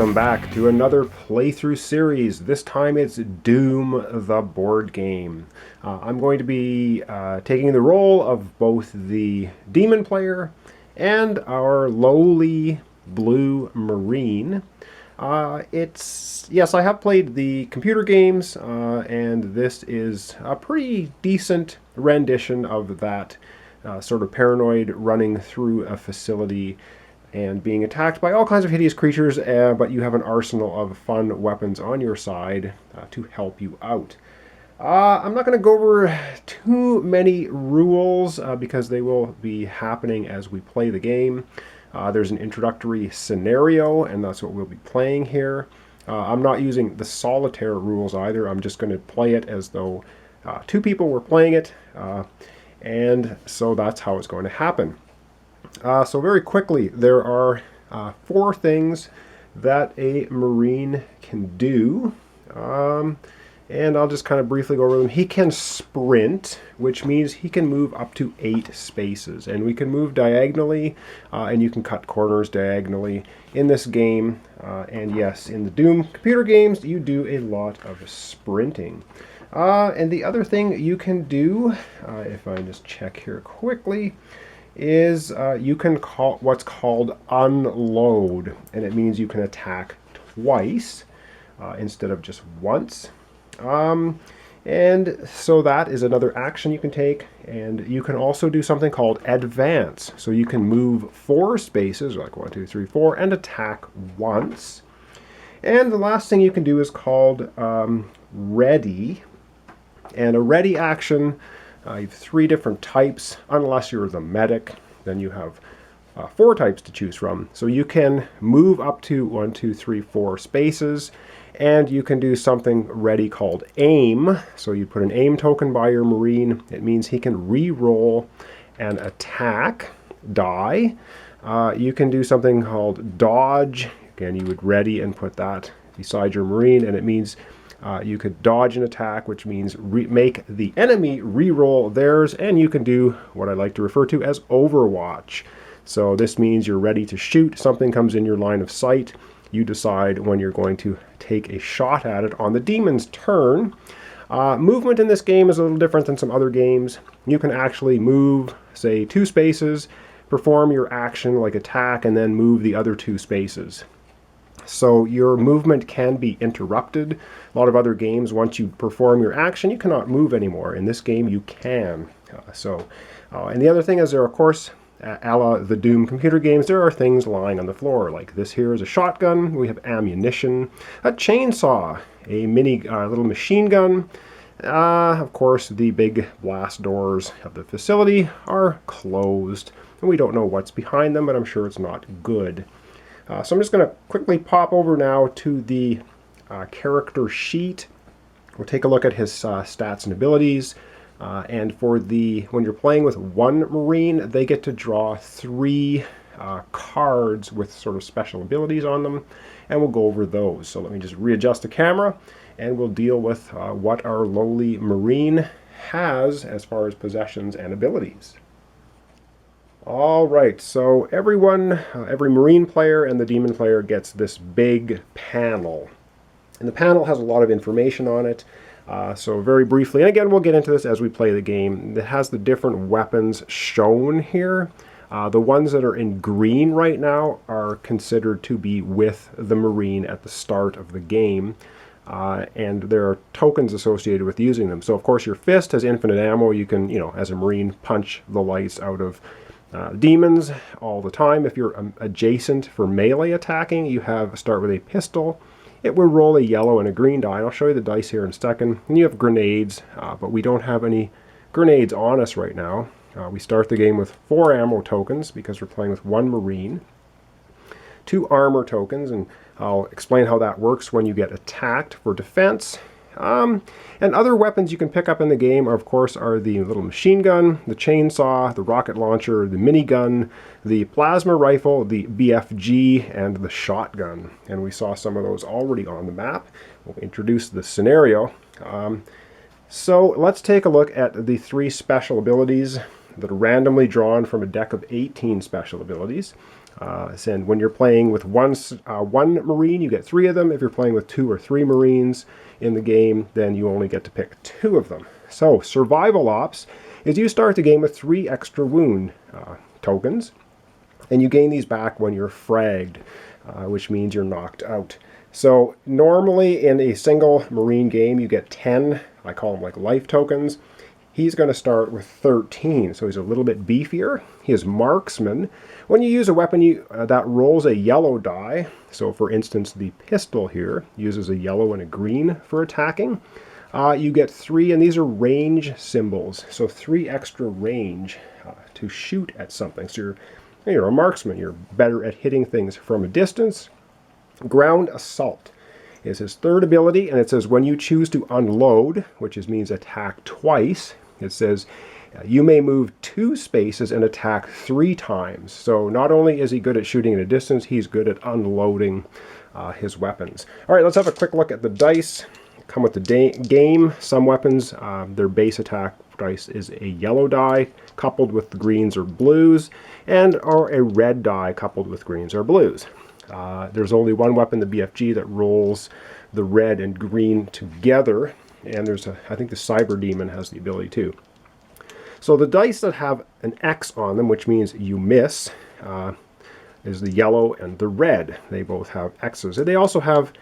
Welcome back to another playthrough series. This time it's Doom the board game. I'm going to be taking the role of both the demon player and our lowly blue marine. Yes, I have played the computer games, and this is a pretty decent rendition of that sort of paranoid running through a facility and being attacked by all kinds of hideous creatures, but you have an arsenal of fun weapons on your side to help you out. I'm not going to go over too many rules because they will be happening as we play the game. There's an introductory scenario, and that's what we'll be playing here. I'm not using the solitaire rules either. I'm just going to play it as though two people were playing it, and so that's how it's going to happen. So very quickly, there are 4 things that a Marine can do, and I'll just kind of briefly go over them. He can sprint, which means he can move up to 8 spaces, and we can move diagonally, and you can cut corners diagonally in this game. And yes, in the Doom computer games, you do a lot of sprinting. And the other thing you can do, if I just check here quickly, is you can call what's called unload, and it means you can attack twice instead of just once. And so that is another action you can take, and you can also do something called advance. So you can move 4 spaces, like 1, 2, 3, 4, and attack once. And the last thing you can do is called ready, and a ready action. You have 3 different types. Unless you're the medic, then you have 4 types to choose from. So you can move up to 1, 2, 3, 4 spaces, and you can do something ready called aim. So you put an aim token by your Marine. It means he can re-roll an attack die. You can do something called dodge. Again, you would ready and put that beside your Marine, and it means you could dodge an attack, which means make the enemy re-roll theirs, and you can do what I like to refer to as overwatch. So this means you're ready to shoot. Something comes in your line of sight. You decide when you're going to take a shot at it on the demon's turn. Movement in this game is a little different than some other games. You can actually move, say, 2 spaces, perform your action like attack, and then move the other 2 spaces. So your movement can be interrupted. A lot of other games, once you perform your action, you cannot move anymore. In this game, you can. And the other thing is there, of course, a la the Doom computer games, there are things lying on the floor. Like this here is a shotgun. We have ammunition, a chainsaw, a mini little machine gun. Of course, the big blast doors of the facility are closed. And we don't know what's behind them, but I'm sure it's not good. So I'm just going to quickly pop over now to the character sheet. We'll take a look at his stats and abilities. And for when you're playing with one Marine, they get to draw 3 cards with sort of special abilities on them. And we'll go over those. So let me just readjust the camera, and we'll deal with what our lowly Marine has as far as possessions and abilities. Alright, so every Marine player and the Demon player gets this big panel. And the panel has a lot of information on it. So very briefly, and again we'll get into this as we play the game, it has the different weapons shown here. The ones that are in green right now are considered to be with the Marine at the start of the game. And there are tokens associated with using them. So of course your fist has infinite ammo. You can, as a Marine, punch the lights out of demons all the time. If you're adjacent for melee attacking, you start with a pistol. It will roll a yellow and a green die. I'll show you the dice here in a second. And you have grenades, but we don't have any grenades on us right now. We start the game with 4 ammo tokens because we're playing with 1 Marine. 2 armor tokens, and I'll explain how that works when you get attacked for defense. And other weapons you can pick up in the game, of course, are the little machine gun, the chainsaw, the rocket launcher, the minigun, the plasma rifle, the BFG, and the shotgun. And we saw some of those already on the map. We'll introduce the scenario. So let's take a look at the 3 special abilities. that are randomly drawn from a deck of 18 special abilities. And when you're playing with one Marine, you get 3 of them. If you're playing with 2 or 3 Marines in the game, then you only get to pick 2 of them. So Survival Ops is you start the game with 3 extra wound tokens, and you gain these back when you're fragged, which means you're knocked out. So normally in a single Marine game, you get 10, I call them like life tokens. He's going to start with 13, so he's a little bit beefier. He is Marksman. When you use a weapon that rolls a yellow die, so for instance the pistol here uses a yellow and a green for attacking, you get 3, and these are range symbols, so 3 extra range to shoot at something. So you're a marksman, you're better at hitting things from a distance. Ground Assault is his 3rd ability, and it says when you choose to unload, which means attack twice, it says you may move 2 spaces and attack 3 times. So not only is he good at shooting at a distance, he's good at unloading his weapons. All right, let's have a quick look at the dice. Come with the game. Some weapons, their base attack dice is a yellow die coupled with the greens or blues, or a red die coupled with greens or blues. There's only one weapon, the BFG, that rolls the red and green together, and I think the Cyber Demon has the ability too. So the dice that have an X on them, which means you miss, is the yellow and the red. They both have X's. And they also have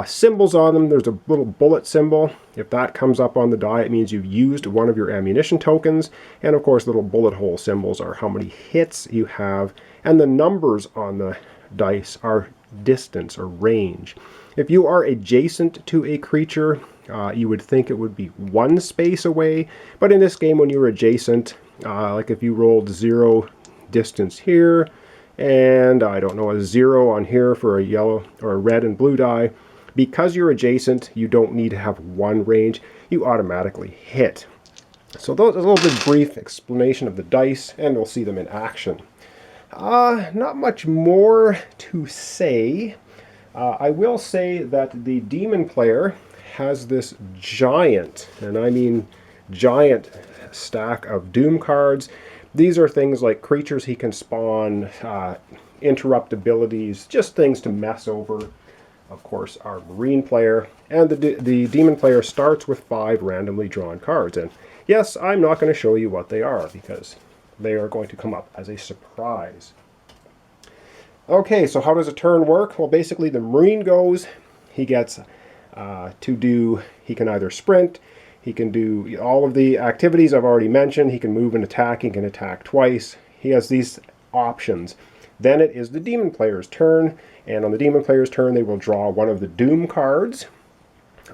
symbols on them. There's a little bullet symbol. If that comes up on the die, it means you've used one of your ammunition tokens. And of course, little bullet hole symbols are how many hits you have. And the numbers on the dice are distance or range. If you are adjacent to a creature, you would think it would be 1 space away, but in this game when you're adjacent, like if you rolled 0 distance here, and I don't know, a 0 on here for a yellow or a red and blue die, because you're adjacent, you don't need to have 1 range, you automatically hit. So those a little bit brief explanation of the dice, and we'll see them in action. Not much more to say. I will say that the demon player has this giant, and I mean giant, stack of Doom cards. These are things like creatures he can spawn, interrupt abilities, just things to mess over, of course, our Marine player. And the demon player starts with 5 randomly drawn cards. And yes, I'm not going to show you what they are, because they are going to come up as a surprise. Okay, so how does a turn work? Well, basically the Marine goes, he gets he can either sprint, he can do all of the activities I've already mentioned, he can move and attack, he can attack twice, he has these options. Then it is the demon player's turn, and on the demon player's turn they will draw one of the Doom cards,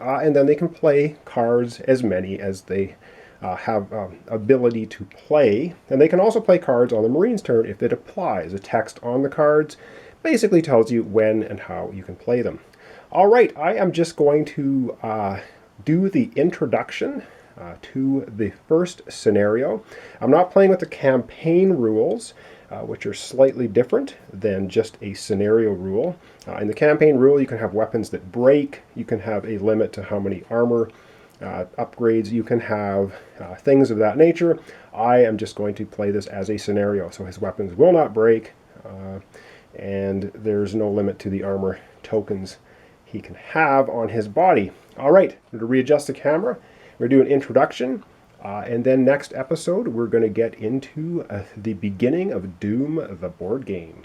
and then they can play cards as many as they have ability to play, and they can also play cards on the Marine's turn if it applies. The text on the cards basically tells you when and how you can play them. All right, I am just going to do the introduction to the first scenario. I'm not playing with the campaign rules, which are slightly different than just a scenario rule. In the campaign rule, you can have weapons that break, you can have a limit to how many armor upgrades you can have, things of that nature. I am just going to play this as a scenario, so his weapons will not break, and there's no limit to the armor tokens he can have on his body. All right, I'm going to readjust the camera. We're going to do an introduction, and then next episode we're going to get into the beginning of Doom, the board game.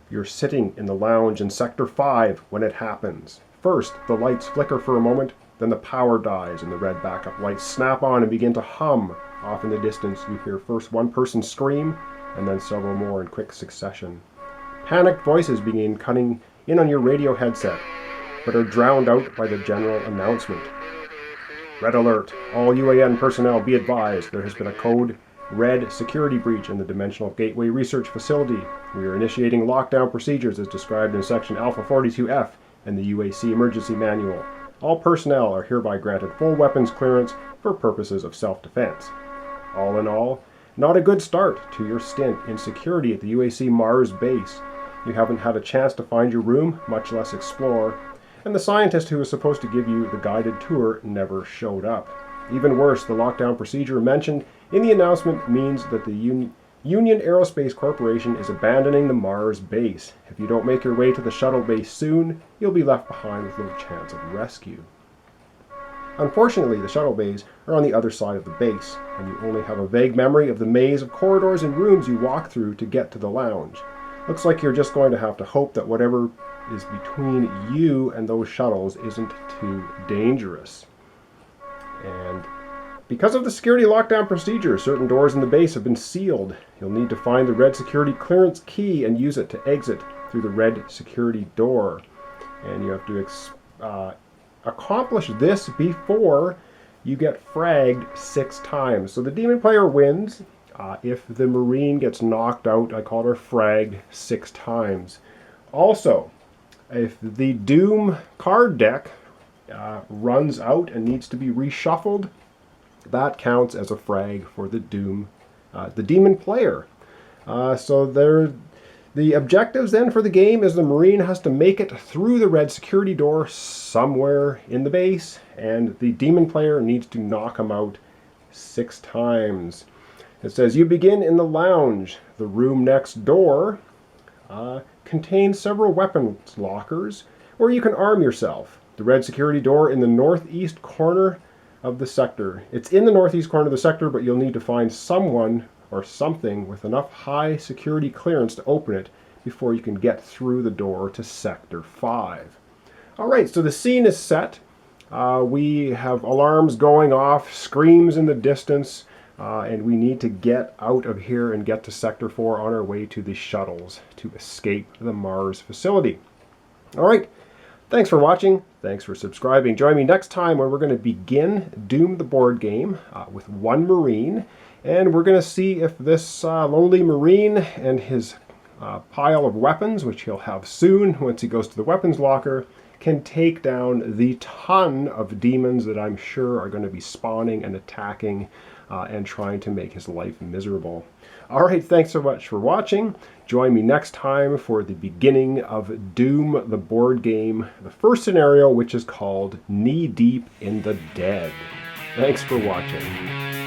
You're sitting in the lounge in Sector 5 when it happens. First, the lights flicker for a moment, then the power dies and the red backup lights snap on and begin to hum. Off in the distance, you hear first one person scream, and then several more in quick succession. Panicked voices begin cutting in on your radio headset, but are drowned out by the general announcement. Red alert! All UAN personnel be advised, there has been a code red security breach in the Dimensional Gateway Research Facility. We are initiating lockdown procedures as described in Section Alpha 42F in the UAC Emergency Manual. All personnel are hereby granted full weapons clearance for purposes of self-defense. All in all, not a good start to your stint in security at the UAC Mars base. You haven't had a chance to find your room, much less explore, and the scientist who was supposed to give you the guided tour never showed up. Even worse, the lockdown procedure mentioned in the announcement means that the Union Aerospace Corporation is abandoning the Mars base. If you don't make your way to the shuttle base soon, you'll be left behind with little chance of rescue. Unfortunately, the shuttle bays are on the other side of the base, and you only have a vague memory of the maze of corridors and rooms you walk through to get to the lounge. Looks like you're just going to have to hope that whatever is between you and those shuttles isn't too dangerous. And because of the security lockdown procedure, certain doors in the base have been sealed. You'll need to find the red security clearance key and use it to exit through the red security door. And you have to accomplish this before you get fragged 6 times. So the demon player wins. If the Marine gets knocked out, I call her fragged 6 times. Also, if the Doom card deck runs out and needs to be reshuffled, that counts as a frag for the demon player. The objectives then for the game is the Marine has to make it through the red security door somewhere in the base, and the demon player needs to knock him out 6 times. It says you begin in the lounge. The room next door contains several weapons lockers where you can arm yourself. The red security door in the northeast corner of the sector. It's in the northeast corner of the sector, but you'll need to find someone or something with enough high security clearance to open it before you can get through the door to Sector 5. Alright, so the scene is set. We have alarms going off, screams in the distance, and we need to get out of here and get to Sector 4 on our way to the shuttles to escape the Mars facility. Alright, thanks for watching. Thanks for subscribing. Join me next time when we're going to begin Doom the board game with one Marine. And we're going to see if this lonely Marine and his pile of weapons, which he'll have soon once he goes to the weapons locker, can take down the ton of demons that I'm sure are going to be spawning and attacking and trying to make his life miserable. Alright, thanks so much for watching. Join me next time for the beginning of Doom the board game, the first scenario, which is called Knee Deep in the Dead. Thanks for watching.